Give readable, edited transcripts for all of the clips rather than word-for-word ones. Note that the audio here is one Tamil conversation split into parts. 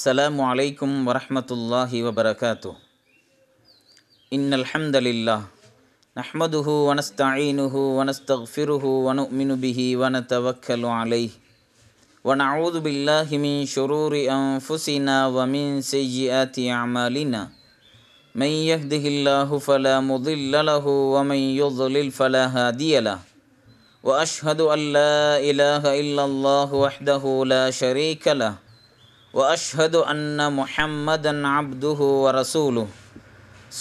السلام عليكم ورحمة الله وبركاته. إن الحمد لله نحمده ونستعينه ونستغفره ونؤمن به ونتوكل عليه ونعوذ بالله من شرور أنفسنا ومن سيئات أعمالنا. من يهده الله فلا مضل له ومن يضلل فلا هادي له. وأشهد أن لا إله إلا الله وحده لا شريك له وأشهد أن محمدا عبده ورسوله.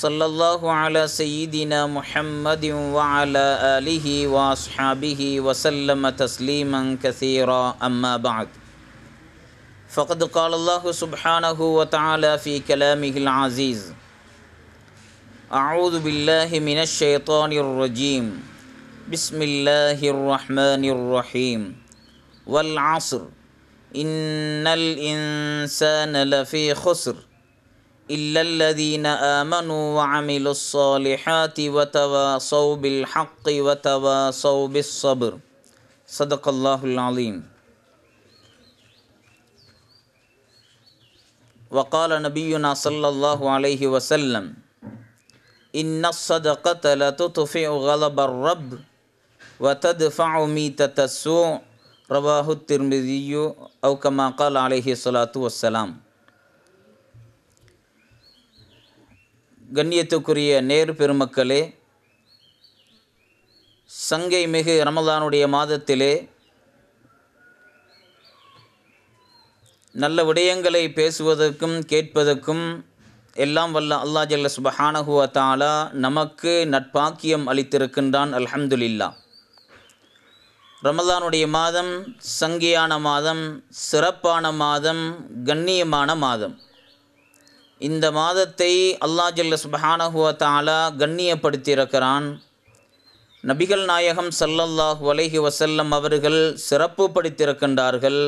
صلى الله على سيدنا محمد وعلى آله وأصحابه وسلم تسليما كثيرا. أما بعد، فقد قال الله سبحانه وتعالى في كلامه العزيز: أعوذ بالله من الشيطان الرجيم. بسم الله الرحمن الرحيم. والعصر إن الإنسان لفي خسر إلا الذين آمنوا وعملوا الصالحات وتواصوا بالحق وتواصوا بالصبر. صدق الله العظيم. وقال نبينا صلى الله عليه وسلم: إن الصدقة لتطفئ غضب الرب وتدفع ميتة السوء. رواه الترمذي أو كما قال عليه الصلاة والسلام. கண்ணியத்துக்குரிய நேர் பெருமக்களே, சங்கை மிகு ரமலானுடைய மாதத்திலே நல்ல விடயங்களை பேசுவதற்கும் கேட்பதற்கும் எல்லாம் வல்ல அல்லாஹ் ஜல்ல சுப்ஹானஹு வ தஆலா நமக்கு நட்பாக்கியம் அளித்திருக்கின்றான். அல்ஹம்துலில்லாஹ். ரமலானுடைய மாதம் சங்கையான மாதம், சிறப்பான மாதம், கண்ணியமான மாதம். இந்த மாதத்தை அல்லாஹ் ஜல்ல சுப்ஹானஹு வ தஆலா கண்ணியப்படுத்தியிருக்கிறான். நபிகள் நாயகம் ஸல்லல்லாஹு அலைஹி வஸல்லம் அவர்கள் சிறப்பு படுத்தியிருக்கின்றார்கள்.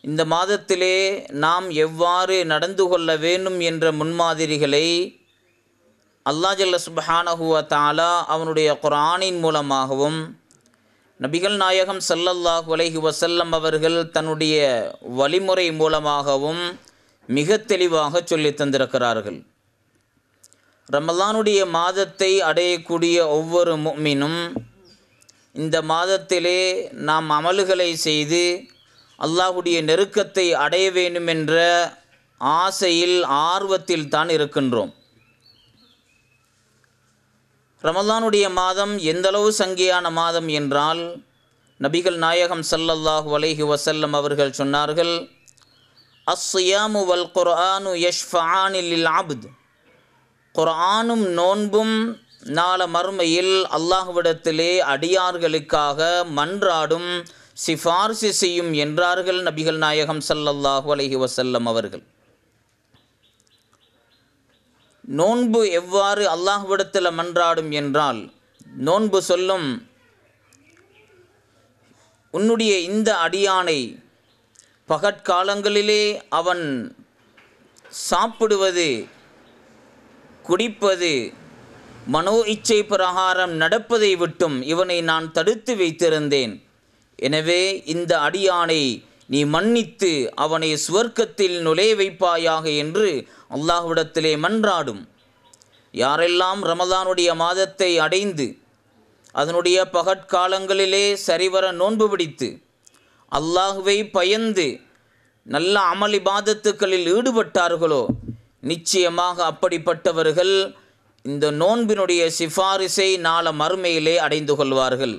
இந்த மாதத்திலே நாம் எவ்வாறு நடந்து கொள்ள வேண்டும் என்ற முன்மாதிரிகளை அல்லாஹ் ஜல்ல சுப்ஹானஹு வ தஆலா அவனுடைய குர்ஆனின் மூலமாகவும் நபிகள் நாயகம் ஸல்லல்லாஹு அலைஹி வஸல்லம் அவர்கள் தன்னுடைய வழிமுறை மூலமாகவும் மிக தெளிவாக சொல்லி தந்திருக்கிறார்கள். ரமலானுடைய மாதத்தை அடையக்கூடிய ஒவ்வொரு முஃமினும் இந்த மாதத்திலே நாம் அமல்களை செய்து அல்லாஹ்வுடைய நெருக்கத்தை அடைய வேண்டும் என்ற ஆசையில் ஆர்வத்தில் தான் இருக்கின்றோம். ரமலானுடைய மாதம் எந்தளவு சங்கையான மாதம் என்றால், நபிகள் நாயகம் ஸல்லல்லாஹு அலைஹி வஸல்லம் அவர்கள் சொன்னார்கள்: அஸ்ஸியாமு வல் குர்ஆனு யஷ்ஃபஆனி லில் அப்த். குர்ஆனும் நோன்பும் நாள மறுமையில் அல்லாஹ்விடத்திலே அடியார்களுக்காக மன்றாடும், சிபாரிசு செய்யும் என்றார்கள் நபிகள் நாயகம் ஸல்லல்லாஹு அலைஹி வஸல்லம் அவர்கள். நோன்பு எவ்வாறு அல்லாஹ்விடத்தில் மன்றாடும் என்றால், நோன்பு சொல்லும், உன்னுடைய இந்த அடியானை பகற்காலங்களிலே அவன் சாப்பிடுவது, குடிப்பது, மனோ இச்சை பிரகாரம் நடப்பதை விட்டும் இவனை நான் தடுத்து வைத்திருந்தேன். எனவே இந்த அடியானை நீ மன்னித்து அவனை சுவர்க்கத்தில் நுழைய வைப்பாயாக என்று அல்லாஹ்விடத்திலே மன்றாடும். யாரெல்லாம் ரமலானுடைய மாதத்தை அடைந்து அதனுடைய பகற்காலங்களிலே சரிவர நோன்பு பிடித்து அல்லாஹ்வை பயந்து நல்ல அமல் இபாதத்துக்களில் ஈடுபட்டார்களோ, நிச்சயமாக அப்படிப்பட்டவர்கள் இந்த நோன்பினுடைய சிபாரிசை நாள மறுமையிலே அடைந்து கொள்வார்கள்.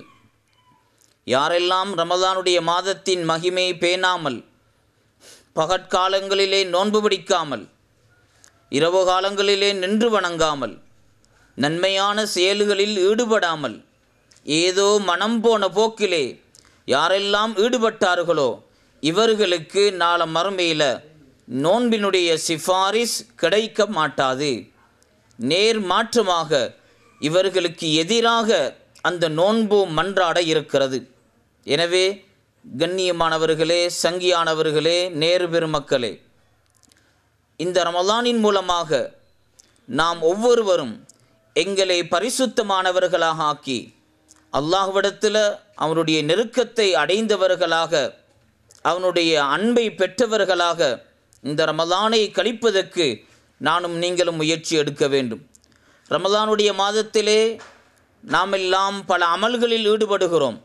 யாரெல்லாம் ரமலானுடைய மாதத்தின் மகிமை பேணாமல், பகற்காலங்களிலே நோன்பு பிடிக்காமல், இரவு காலங்களிலே நின்று வணங்காமல், நன்மையான செயல்களில் ஈடுபடாமல், ஏதோ மனம் போன போக்கிலே யாரெல்லாம் ஈடுபட்டார்களோ இவர்களுக்கு நாள மறுமையில் நோன்பினுடைய சிபாரிஸ் கிடைக்க மாட்டாது. நேர் மாற்றமாக இவர்களுக்கு எதிராக அந்த நோன்பு மன்றாட இருக்கிறது. எனவே கண்ணியமானவர்களே, சங்கியானவர்களே, நேரு பெருமக்களே, இந்த ரமலானின் மூலமாக நாம் ஒவ்வொருவரும் எங்களை பரிசுத்தமானவர்களாக ஆக்கி அல்லாஹ்விடத்தில் அவனுடைய நெருக்கத்தை அடைந்தவர்களாக, அவனுடைய அன்பை பெற்றவர்களாக இந்த ரமலானை கழிப்பதற்கு நானும் நீங்களும் முயற்சி எடுக்க வேண்டும். ரமலானுடைய மாதத்திலே நாம் எல்லாம் பல அமல்களில் ஈடுபடுகிறோம்.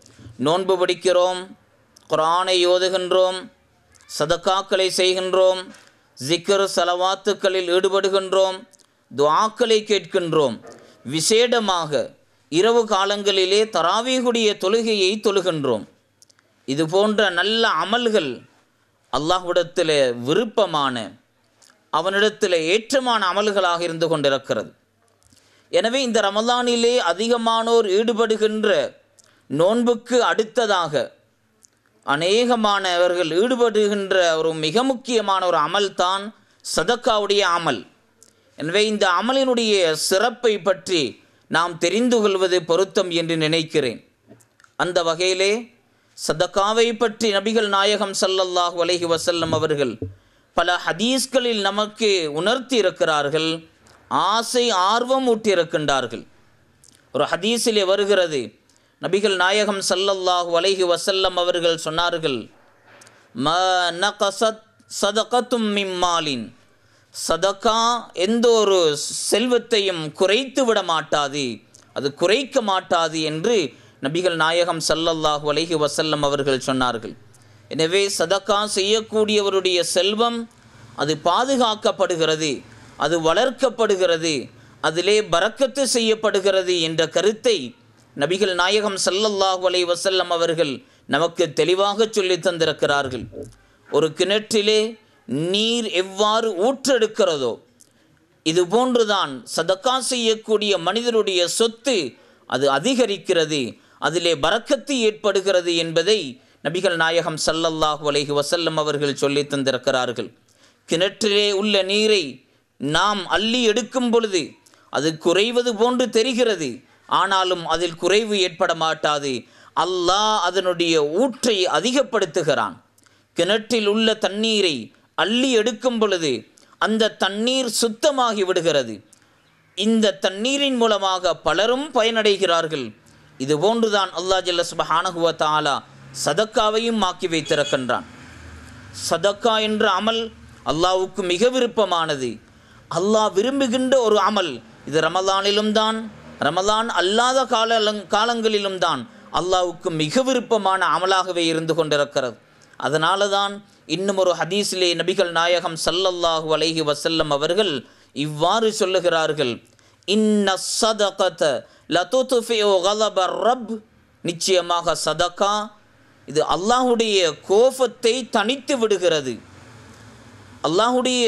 நோன்பு பிடிக்கிறோம், குர்ஆனை ஓதுகின்றோம், சதக்காக்களை செய்கின்றோம், ஜிக்ர் சலவாத்துக்களில் ஈடுபடுகின்றோம், துஆக்களை கேட்கின்றோம். விசேடமாக இரவு காலங்களிலே தராவீஹுடைய தொழுகையை தொழுகின்றோம். இது போன்ற நல்ல அமல்கள் அல்லாஹ்விடத்தில் விருப்பமான, அவனிடத்தில் ஏற்றமான அமல்களாக இருந்து கொண்டிருக்கிறது. எனவே இந்த ரமலானிலே அதிகமானோர் ஈடுபடுகின்ற நோன்புக்கு அடுத்ததாக அநேகமானவர்கள் ஈடுபடுகின்ற ஒரு மிக முக்கியமான ஒரு அமல் தான் சதக்காவுடைய அமல். எனவே இந்த அமலினுடைய சிறப்பை பற்றி நாம் தெரிந்து கொள்வது பொருத்தம் என்று நினைக்கிறேன். அந்த வகையிலே சதக்காவை பற்றி நபிகள் நாயகம் ஸல்லல்லாஹு அலைஹி வஸல்லம் அவர்கள் பல ஹதீஸ்களில் நமக்கு உணர்த்தி இருக்கிறார்கள், ஆசை ஆர்வம் ஊட்டியிருக்கின்றார்கள். ஒரு ஹதீஸிலே வருகிறது, நபிகள் நாயகம் ஸல்லல்லாஹு அலைஹி வஸல்லம் அவர்கள் சொன்னார்கள், ம நகஸத் சதகத்தும் மின் மாலின், சதக்கா எந்த ஒரு செல்வத்தையும் குறைத்து விட மாட்டாது, அது குறைக்க மாட்டாது என்று நபிகள் நாயகம் ஸல்லல்லாஹு அலைஹி வஸல்லம் அவர்கள் சொன்னார்கள். எனவே சதக்கா செய்யக்கூடியவருடைய செல்வம் அது பாதுகாக்கப்படுகிறது, அது வளர்க்கப்படுகிறது, அதிலே பரக்கத்து செய்யப்படுகிறது என்ற கருத்தை நபிகள் நாயகம் ஸல்லல்லாஹு அலைஹி வஸல்லம் அவர்கள் நமக்கு தெளிவாக சொல்லி தந்திருக்கிறார்கள். ஒரு கிணற்றிலே நீர் எவ்வாறு ஊற்றெடுக்கிறதோ இது போன்றுதான் சதக்கா செய்யக்கூடிய மனிதருடைய சொத்து அது அதிகரிக்கிறது, அதிலே பரக்கத்து ஏற்படுகிறது என்பதை நபிகள் நாயகம் ஸல்லல்லாஹு அலைஹி வஸல்லம் அவர்கள் சொல்லி தந்திருக்கிறார்கள். கிணற்றிலே உள்ள நீரை நாம் அள்ளி எடுக்கும் பொழுது அது குறைவது போன்று தெரிகிறது, ஆனாலும் அதில் குறைவு ஏற்பட மாட்டாது. அல்லாஹ் அதனுடைய ஊற்றை அதிகப்படுத்துகிறான். கிணற்றில் உள்ள தண்ணீரை அள்ளி எடுக்கும் பொழுது அந்த தண்ணீர் சுத்தமாகி விடுகிறது. இந்த தண்ணீரின் மூலமாக பலரும் பயனடைகிறார்கள். இது போன்றுதான் அல்லாஹ் ஜல்ல சுப்ஹானஹு வ தஆலா சதக்காவையும் ஆக்கி வைத்திருக்கின்றான். சதக்கா என்ற அமல் அல்லாஹ்வுக்கு மிக விருப்பமானது, அல்லாஹ் விரும்புகின்ற ஒரு அமல். இது ரமலானிலும் தான், ரமலான் அல்லாத காலங்களிலும் தான் அல்லாஹ்வுக்கு மிக விருப்பமான அமலாகவே இருந்து கொண்டிருக்கிறது. அதனால தான் இன்னும் ஒரு ஹதீஸிலே நபிகள் நாயகம் ஸல்லல்லாஹு அலைஹி வஸல்லம் அவர்கள் இவ்வாறு சொல்லுகிறார்கள், இன்ன ஸதகத லதுத்ஃபிஉ கலபர் ரப், நிச்சயமாக சதக்கா இது அல்லாஹ்வுடைய கோபத்தை தணித்து விடுகிறது. அல்லாஹ்வுடைய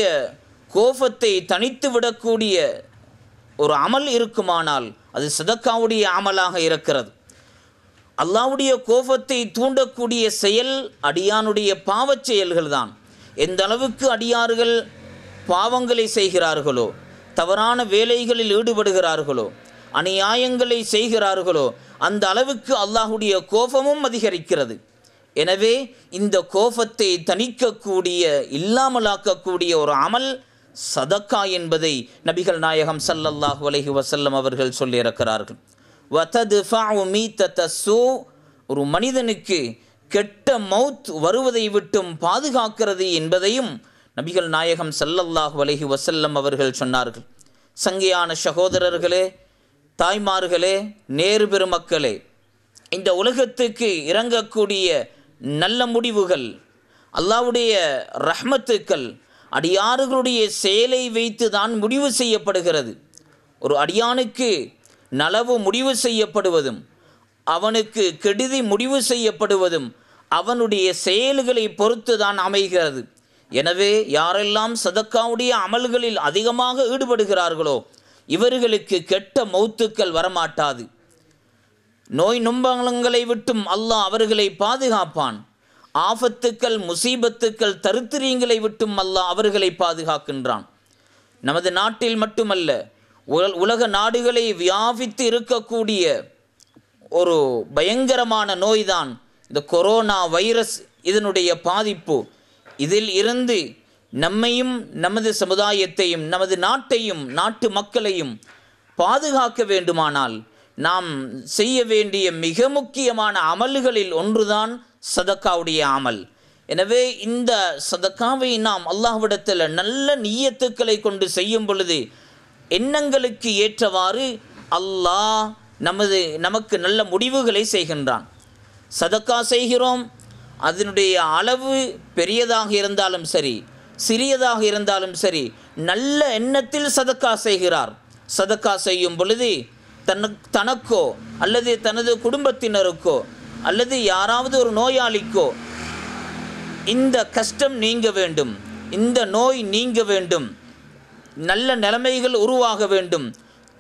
கோபத்தை தணித்து விடக்கூடிய ஒரு அமல் இருக்குமானால் அது சதக்காவுடைய அமலாக இருக்கிறது. அல்லாஹ்வுடைய கோபத்தை தூண்டக்கூடிய செயல் அடியானுடைய பாவச் செயல்கள் தான். எந்த அளவுக்கு அடியார்கள் பாவங்களை செய்கிறார்களோ, தவறான வேலைகளில் ஈடுபடுகிறார்களோ, அநியாயங்களை செய்கிறார்களோ, அந்த அளவுக்கு அல்லாஹ்வுடைய கோபமும் அதிகரிக்கிறது. எனவே இந்த கோபத்தை தணிக்கக்கூடிய, இல்லாமலாக்கக்கூடிய ஒரு அமல் சதக்கா என்பதை நபிகள் நாயகம் ஸல்லல்லாஹு அலைஹி வஸல்லம் அவர்கள் சொல்லியிருக்கிறார்கள். வதத்ஃபஉ மீத்தத்தஸ்ஸூ, ஒரு மனிதனுக்கு கெட்ட மௌத் வருவதை விட்டும் பாதுகாக்கிறது என்பதையும் நபிகள் நாயகம் ஸல்லல்லாஹு அலைஹி வஸல்லம் அவர்கள் சொன்னார்கள். சங்கையான சகோதரர்களே, தாய்மார்களே, நேரு பெருமக்களே, இந்த உலகத்துக்கு இறங்கக்கூடிய நல்ல முடிவுகள், அல்லாஹ்வுடைய ரஹ்மத்துக்கள் அடியார்களுடைய செயலை வைத்து தான் முடிவு செய்யப்படுகிறது. ஒரு அடியானுக்கு நலவு முடிவு செய்யப்படுவதும் அவனுக்கு கெடுதி முடிவு செய்யப்படுவதும் அவனுடைய செயல்களை பொறுத்து தான் அமைகிறது. எனவே யாரெல்லாம் சதக்காவுடைய அமல்களில் அதிகமாக ஈடுபடுகிறார்களோ இவர்களுக்கு கெட்ட மௌத்துக்கள் வரமாட்டாது. நோய் நும்பங்களை விட்டும் அல்லாஹ் அவர்களை பாதுகாப்பான். ஆபத்துக்கள், முசீபத்துக்கள், தரித்திரியங்களை விட்டும் அல்லாஹ் அவர்களை பாதுகாக்கின்றான். நமது நாட்டில் மட்டுமல்ல, உலக நாடுகளை வியாபித்து இருக்கக்கூடிய ஒரு பயங்கரமான நோய்தான் இந்த கொரோனா வைரஸ். இதனுடைய பாதிப்பு, இதில் இருந்து நம்மையும் நமது சமுதாயத்தையும் நமது நாட்டையும் நாட்டு மக்களையும் பாதுகாக்க வேண்டுமானால் நாம் செய்ய வேண்டிய மிக முக்கியமான அமல்களில் ஒன்றுதான் சதக்காவுடைய அமல். எனவே இந்த சதக்காவை நாம் அல்லாஹ்விடத்தில் நல்ல நிய்யத்துக்களை கொண்டு செய்யும் பொழுது எண்ணங்களுக்கு ஏற்றவாறு அல்லாஹ் நமக்கு நல்ல முடிவுகளை செய்கின்றான். சதக்கா செய்கிறோம், அதனுடைய அளவு பெரியதாக இருந்தாலும் சரி சிறியதாக இருந்தாலும் சரி நல்ல எண்ணத்தில் சதக்கா செய்கிறார். சதக்கா செய்யும் பொழுது தனக்கோ அல்லது தனது குடும்பத்தினருக்கோ அல்லது யாராவது ஒரு நோயாளிக்கோ இந்த கஷ்டம் நீங்க வேண்டும், இந்த நோய் நீங்க வேண்டும், நல்ல நிலைமைகள் உருவாக வேண்டும்,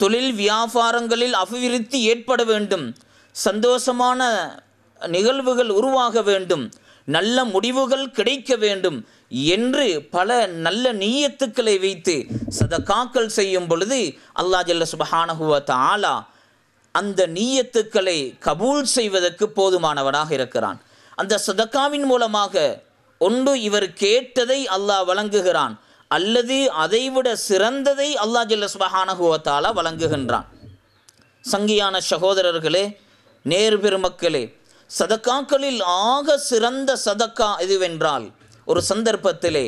தொழில் வியாபாரங்களில் அபிவிருத்தி ஏற்பட வேண்டும், சந்தோஷமான நிகழ்வுகள் உருவாக வேண்டும், நல்ல முடிவுகள் கிடைக்க வேண்டும் என்று பல நல்ல நிய்யத்துக்களை வைத்து சதகாக்கள் செய்யும் பொழுது அல்லாஹ் ஜல்ல சுப்ஹானஹு வ தஆலா அந்த நிய்யத்துக்களை கபூல் செய்வதற்கு போதுமானவனாக இருக்கிறான். அந்த சதகாவின் மூலமாக ஒன்று இவர் கேட்டதை அல்லாஹ் வழங்குகிறான், அல்லது அதைவிட சிறந்ததை அல்லாஹ் ஜல்ல சுப்ஹானஹு வ தஆலா வழங்குகின்றான். சங்கியான சகோதரர்களே, நேர் பெருமக்களே, சதக்காக்களில் ஆக சிறந்த சதக்கா எதுவென்றால், ஒரு சந்தர்ப்பத்திலே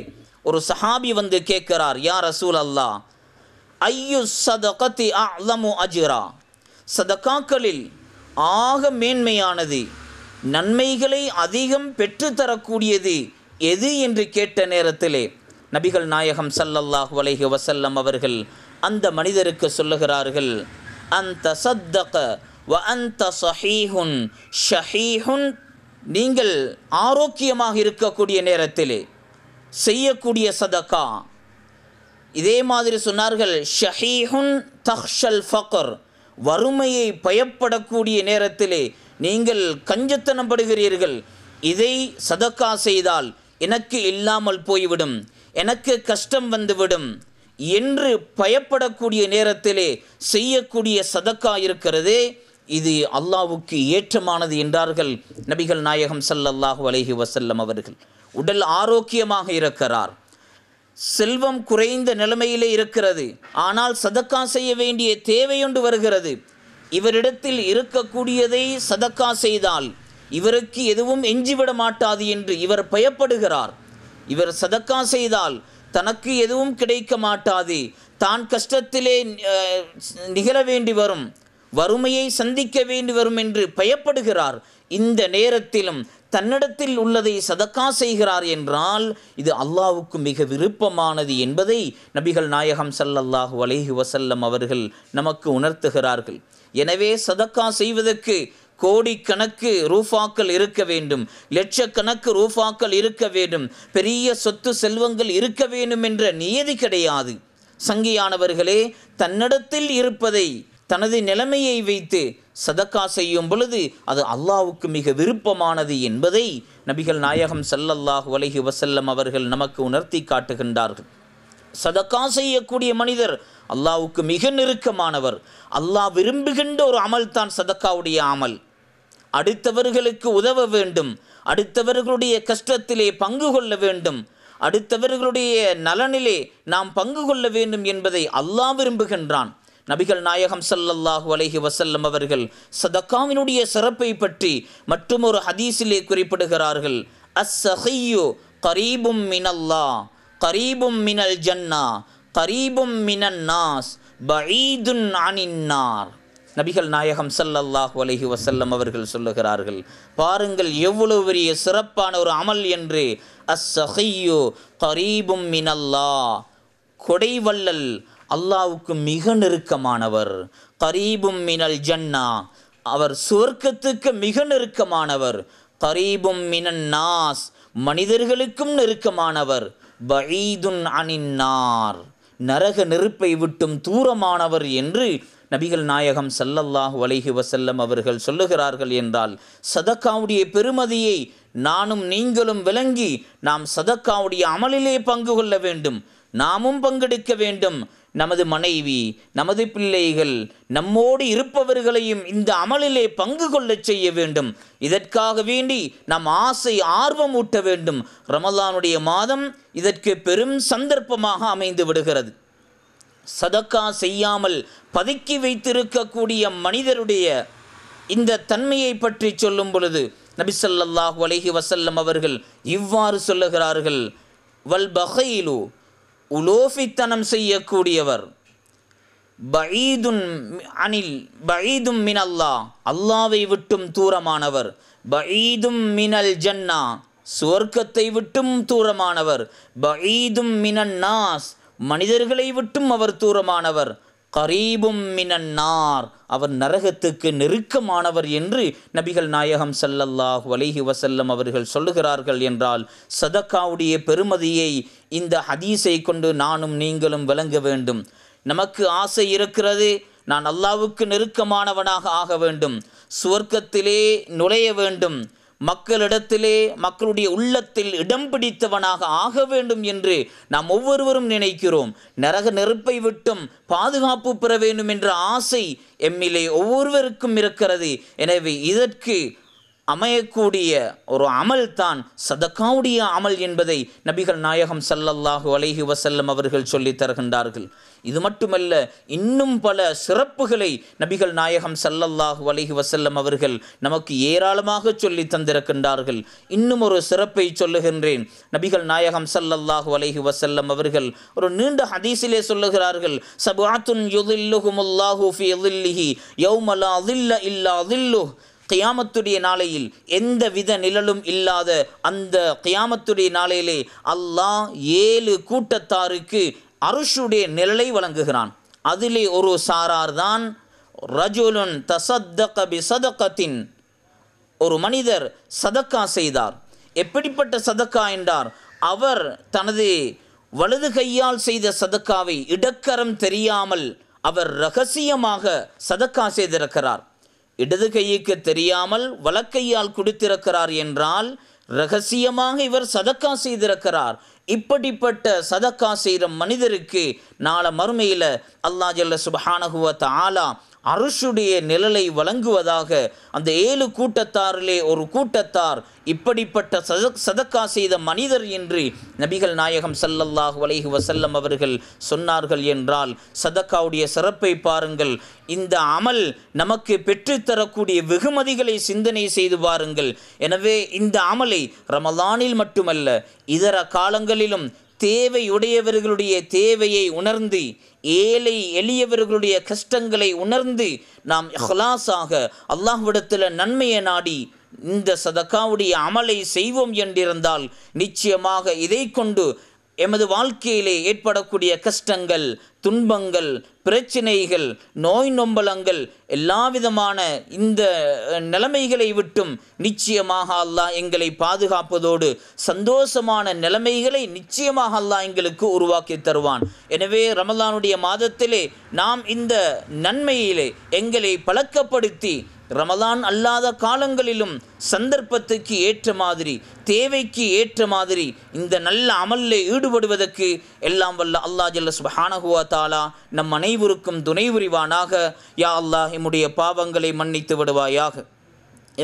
ஒரு சஹாபி வந்து கேட்கிறார், யா ரசூல் அல்லாஹ், ஐயு சதகதி அஅலமு அஜ்ரா, சதக்காக்களில் ஆக மேன்மையானது, நன்மைகளை அதிகம் பெற்றுத்தரக்கூடியது எது என்று கேட்ட நேரத்திலே நபிகள் நாயகம் ஸல்லல்லாஹு அலைஹி வஸல்லம் அவர்கள் அந்த மனிதருக்கு சொல்லுகிறார்கள், அந்த சத்தக வ அந்த ஸஹீஹுன் ஷஹீஹுன், நீங்கள் ஆரோக்கியமாக இருக்கக்கூடிய நேரத்திலே செய்யக்கூடிய சதக்கா. இதே மாதிரி சொன்னார்கள், ஷஹீஹுன் தஹ்ஷல் ஃபக்ர், வறுமையை பயப்படக்கூடிய நேரத்திலே நீங்கள் கஞ்சத்தனம் படுகிறீர்கள், இதை சதக்கா செய்தால் எனக்கு இல்லாமல் போய்விடும், எனக்கு கஷ்டம் வந்துவிடும் என்று பயப்படக்கூடிய நேரத்திலே செய்யக்கூடிய சதக்கா இருக்கிறதே, இது அல்லாஹ்வுக்கு ஏற்றமானது என்றார்கள் நபிகள் நாயகம் ஸல்லல்லாஹு அலைஹி வஸல்லம் அவர்கள். உடல் ஆரோக்கியமாக இருக்கிறார், செல்வம் குறைந்த நிலைமையிலே இருக்கிறது, ஆனால் சதக்கா செய்ய வேண்டிய தேவையொன்று வருகிறது. இவரிடத்தில் இருக்கக்கூடியதை சதக்கா செய்தால் இவருக்கு எதுவும் எஞ்சிவிட மாட்டாது என்று இவர் பயப்படுகிறார். இவர் சதக்கா செய்தால் தனக்கு எதுவும் கிடைக்க மாட்டாது, தான் கஷ்டத்திலே நிகழ வேண்டி வரும், வறுமையை சந்திக்க வேண்டி வரும் என்று பயப்படுகிறார். இந்த நேரத்திலும் தன்னிடத்தில் உள்ளதை சதக்கா செய்கிறார் என்றால் இது அல்லாஹ்வுக்கு மிக விருப்பமானது என்பதை நபிகள் நாயகம் ஸல்லல்லாஹு அலைஹி வஸல்லம் அவர்கள் நமக்கு உணர்த்துகிறார்கள். எனவே சதக்கா செய்வதற்கு கோடிக்கணக்கு ரூபாக்கள் இருக்க வேண்டும், லட்சக்கணக்கு ரூபாக்கள் இருக்க வேண்டும், பெரிய சொத்து செல்வங்கள் இருக்க வேண்டும் என்ற நியதி கிடையாது. சங்கியானவர்களே, தன்னிடத்தில் இருப்பதை தனது நிலைமையை வைத்து சதக்கா செய்யும் பொழுது அது அல்லாஹ்வுக்கு மிக விருப்பமானது என்பதை நபிகள் நாயகம் ஸல்லல்லாஹு அலைஹி வஸல்லம் அவர்கள் நமக்கு உணர்த்தி காட்டுகின்றார்கள். சதக்கா செய்யக்கூடிய மனிதர் அல்லாஹ்வுக்கு மிக நெருக்கமானவர். அல்லாஹ் விரும்புகின்ற ஒரு அமல் தான் சதக்காவுடைய அமல். அடுத்தவர்களுக்கு உதவ வேண்டும், அடுத்தவர்களுடைய கஷ்டத்திலே பங்கு கொள்ள வேண்டும், அடுத்தவர்களுடைய நலனிலே நாம் பங்கு கொள்ள வேண்டும் என்பதை அல்லாஹ் விரும்புகின்றான். நபிகள் நாயகம் ஸல்லல்லாஹு அலைஹி வஸல்லம் அவர்கள் சதக்காவினுடைய சிறப்பை பற்றி மற்றும் ஒரு ஹதீஸிலே குறிப்பிடுகிறார்கள், அஸ்ஸஹியு கரீபும் மினல்லாஹ் கரீபும் மினல் ஜன்னா கரீபும் மினன் நாஸ் பஈதுன் அனின்னார். நபிகள் நாயகம் ஸல்லல்லாஹு அலைஹி வஸல்லம் அவர்கள் சொல்லுகிறார்கள், பாருங்கள் எவ்வளவு பெரிய சிறப்பான ஒரு அமல் என்று. அஸ்ஸஹியு கரீபும் மினல்லாஹ், கொடைவள்ளல் அல்லாஹ்வுக்கு மிக நெருக்கமானவர். கரீபும் மினல் ஜன்னா, அவர் சுவர்க்கத்துக்கு மிக நெருக்கமானவர். கரீபும் மினன் நாஸ், மனிதர்களுக்கும் நெருக்கமானவர். பஈதுன் அனின்னார், நரக நெருப்பை விட்டும் தூரமானவர் என்று நபிகள் நாயகம் ஸல்லல்லாஹு அலைஹி வஸல்லம் அவர்கள் சொல்லுகிறார்கள் என்றால் சதக்காவுடைய பெருமதியை நானும் நீங்களும் விளங்கி நாம் சதக்காவுடைய அமலிலே பங்கு கொள்ள வேண்டும், நாமும் பங்கெடுக்க வேண்டும். நமது மனைவி, நமது பிள்ளைகள், நம்மோடு இருப்பவர்களையும் இந்த அமலிலே பங்கு கொள்ள செய்ய வேண்டும். இதற்காக வேண்டி நாம் ஆசை ஆர்வம் ஊட்ட வேண்டும். ரமலானுடைய மாதம் இதற்கு பெரும் சந்தர்ப்பமாக அமைந்து விடுகிறது. சதக்கா செய்யாமல் பதுக்கி வைத்திருக்கக்கூடிய மனிதருடைய இந்த தன்மையை பற்றி சொல்லும் பொழுது நபி ஸல்லல்லாஹு அலைஹி வஸல்லம் அவர்கள் இவ்வாறு சொல்லுகிறார்கள், வல் பகைலு உலோஃபித்தனம் செய்யக்கூடியவர், பஈதும் மினல்லாஹ் அல்லாவை விட்டும் தூரமானவர், பஈதும் மினல் ஜன்னா சுவர்க்கத்தை விட்டும் தூரமானவர், பஈதும் மினன் நாஸ் மனிதர்களை விட்டும் அவர் தூரமானவர், கரீபும் மினன்னார் அவர் நரகத்துக்கு நெருக்கமானவர் என்று நபிகள் நாயகம் ஸல்லல்லாஹு அலைஹி வஸல்லம் அவர்கள் சொல்லுகிறார்கள் என்றால், சதக்காவுடைய பெருமதியை இந்த ஹதீஸை கொண்டு நானும் நீங்களும் விளங்க வேண்டும். நமக்கு ஆசை இருக்கிறது, நான் அல்லாஹ்வுக்கு நெருக்கமானவனாக ஆக வேண்டும், சுவர்க்கத்திலே நுழைய வேண்டும், மக்களிடத்திலே மக்களுடைய உள்ளத்தில் இடம் பிடித்தவனாக ஆக வேண்டும் என்று நாம் ஒவ்வொருவரும் நினைக்கிறோம். நரக நெருப்பை விட்டும் பாதுகாப்பு பெற வேண்டும் என்ற ஆசை எம்மிலே ஒவ்வொருவருக்கும் இருக்கிறது. எனவே இதற்கு அமையக்கூடிய ஒரு அமல் தான் சதக்காவுடைய அமல் என்பதை நபிகள் நாயகம் ஸல்லல்லாஹு அலைஹி வஸல்லம் அவர்கள் சொல்லி தருகின்றார்கள். இது மட்டுமல்ல, இன்னும் பல சிறப்புகளை நபிகள் நாயகம் ஸல்லல்லாஹு அலைஹி வஸல்லம் அவர்கள் நமக்கு ஏராளமாக சொல்லி தந்திருக்கின்றார்கள். இன்னும் ஒரு சிறப்பை சொல்லுகின்றேன். நபிகள் நாயகம் ஸல்லல்லாஹு அலைஹி வஸல்லம் அவர்கள் ஒரு நீண்ட ஹதீஸிலே சொல்லுகிறார்கள், சபஅத்துன் யுதில்லுஹுமுல்லாஹு ஃபீ ظில்லிஹி யௌம லா ظில்ல இல்லா ظில்லுஹ். கியாமத்துடைய நாளையில் எந்த வித நிழலும் இல்லாத அந்த கியாமத்துடைய நாளையிலே அல்லாஹ் 7 கூட்டத்தாருக்கு அர்ஷுடைய நிழலை வழங்குகிறான். அதிலே ஒரு சாரார் தான் ரஜுலுன் தஸத்தக பிஸதகத்தின், ஒரு மனிதர் சதக்கா செய்தார். எப்படிப்பட்ட சதக்கா என்றார், அவர் தனது வலது கையால் செய்த சதக்காவை இடக்கரம் தெரியாமல் அவர் இரகசியமாக சதக்கா செய்திருக்கிறார். இடது கைக்கு தெரியாமல் வலக்கையால் கொடுத்திருக்கிறார் என்றால் இரகசியமாக இவர் சதக்கா செய்திருக்கிறார். இப்படிப்பட்ட சதக்கா செய்கிற மனிதருக்கு நாள மறுமையில் அல்லாஹ் ஜல்ல சுப்ஹானஹு வ தஆலா அர்ஷுடைய நிழலை வழங்குவதாக அந்த 7 கூட்டத்தாரிலே ஒரு கூட்டத்தார் இப்படிப்பட்ட சதக்கா செய்த மனிதர் என்று நபிகள் நாயகம் ஸல்லல்லாஹு அலைஹி வஸல்லம் அவர்கள் சொன்னார்கள் என்றால், சதக்காவுடைய சிறப்பை பாருங்கள். இந்த அமல் நமக்கு பெற்றுத்தரக்கூடிய வெகுமதிகளை சிந்தனை செய்து பாருங்கள். எனவே இந்த அமலை ரமலானில் மட்டுமல்ல இதர காலங்களிலும் தேவையுடையவர்களுடைய தேவையை உணர்ந்து, ஏழை எளியவர்களுடைய கஷ்டங்களை உணர்ந்து நாம் இஹ்லாஸாக அல்லாஹ்விடத்தில் நன்மையை நாடி இந்த சதக்காவுடைய அமலை செய்வோம் என்றிருந்தால் நிச்சயமாக இதை கொண்டு எமது வாழ்க்கையிலே ஏற்படக்கூடிய கஷ்டங்கள், துன்பங்கள், பிரச்சனைகள், நோய் நொம்பலங்கள், எல்லா விதமான இந்த நிலைமைகளை விட்டும் நிச்சயமாக அல்லாஹ் எங்களை பாதுகாப்பதோடு சந்தோஷமான நிலைமைகளை நிச்சயமாக அல்லாஹ் எங்களுக்கு உருவாக்கி தருவான். எனவே ரமலானுடைய மாதத்திலே நாம் இந்த நன்மையிலே எங்களை பழக்கப்படுத்தி ரமலான் அல்லாத காலங்களிலும் சந்தர்ப்பத்துக்கு ஏற்ற மாதிரி, தேவைக்கு ஏற்ற மாதிரி இந்த நல்ல அமலில் ஈடுபடுவதற்கு எல்லாம் வல்ல அல்லாஹ் ஜல்ல சுப்ஹானஹு வ தஆலா நம் அனைவருக்கும் துணை புரிவானாக. யா அல்லாஹ் எம்முடைய பாவங்களை மன்னித்து விடுவாயாக,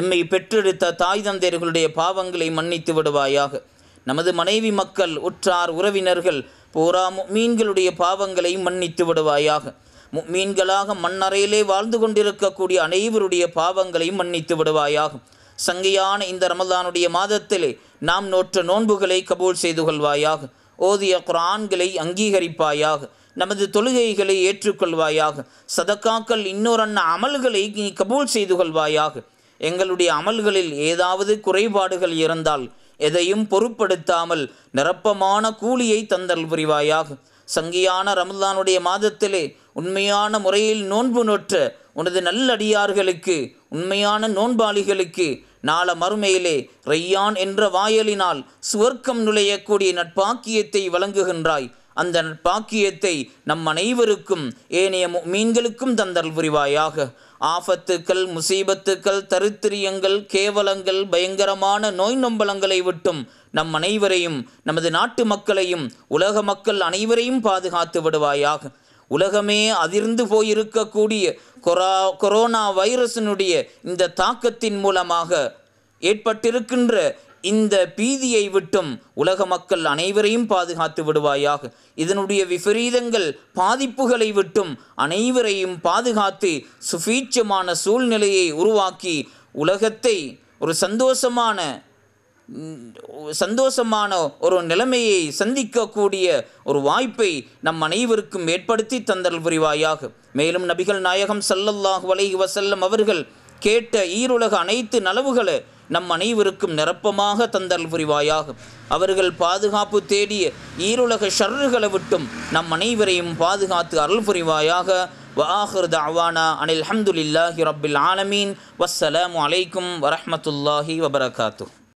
எம்மை பெற்றெடுத்த தாய் தந்தையர்களுடைய பாவங்களை மன்னித்து விடுவாயாக, நமது மனைவி மக்கள் உற்றார் உறவினர்கள் பூரா முஃமின்களுடைய பாவங்களை மன்னித்து விடுவாயாக, முஃமின்களாக மண்ணறையிலே வாழ்ந்து கொண்டிருக்கக்கூடிய அனைவருடைய பாவங்களையும் மன்னித்து விடுவாயாக. சங்கையான இந்த ரமலானுடைய மாதத்திலே நாம் நோற்ற நோன்புகளை கபூல் செய்து கொள்வாயாக, ஓதிய குர்ஆன்களை அங்கீகரிப்பாயாக, நமது தொழுகைகளை ஏற்றுக்கொள்வாயாக, சதக்காக்கள் இன்னொரு அமல்களை நீ கபூல் செய்து கொள்வாயாக. எங்களுடைய அமல்களில் ஏதாவது குறைபாடுகள் இருந்தால் எதையும் பொருட்படுத்தாமல் நிரப்பமான கூலியை தந்தல் புரிவாயாக. சங்கியான ரமலானுடைய மாதத்திலே உண்மையான முறையில் நோன்பு நோற்ற உனது நல்லடியார்களுக்கு, உண்மையான நோன்பாளிகளுக்கு நாள மறுமையிலே ரையான் என்ற வாயலினால் சுவர்க்கம் நுழையக்கூடிய நட்பாக்கியத்தை வழங்குகின்றாய். அந்த நட்பாக்கியத்தை நம் அனைவருக்கும் ஏனைய முஃமின்களுக்கும் தந்தல் புரிவாயாக. ஆஃபத்துக்கள், முசீபத்துக்கள், தரித்திரியங்கள், கேவலங்கள், பயங்கரமான நோய் நொம்பலங்களை விட்டும் நம் அனைவரையும், நமது நாட்டு மக்களையும், உலக மக்கள் அனைவரையும் பாதுகாத்து விடுவாயாக. உலகமே அதிர்ந்து போயிருக்கக்கூடிய கொரோனா வைரஸினுடைய இந்த தாக்கத்தின் மூலமாக ஏற்பட்டிருக்கின்ற இந்த பீதியை விட்டும் உலக மக்கள் அனைவரையும் பாதுகாத்து விடுவாயாக. இதனுடைய விபரீதங்கள், பாதிப்புகளை விட்டும் அனைவரையும் பாதுகாத்து சுபீட்சமான சூழ்நிலையை உருவாக்கி உலகத்தை ஒரு சந்தோஷமான ஒரு நிலைமையை சந்திக்கக்கூடிய ஒரு வாய்ப்பை நம் அனைவருக்கும் ஏற்படுத்தி தந்தல் புரிவாயாக. மேலும் நபிகள் நாயகம் ஸல்லல்லாஹு அலைஹி வஸல்லம் அவர்கள் கேட்ட ஈருலக அனைத்து நலவுகளை நம் அனைவருக்கும் நிரப்பமாக தந்தல் புரிவாயாக. அவர்கள் பாதுகாப்பு தேடிய ஈருலக ஷர்றுகளை விட்டும் நம் அனைவரையும் பாதுகாத்து அருள் புரிவாயாக. வஆஹிரு தஅவானா அனில் ஹம்துலில்லாஹி ரப்பில் ஆலமீன். வஸ்ஸலாமு அலைக்கும் வரஹ்மத்துல்லாஹி வபரகாத்துஹு.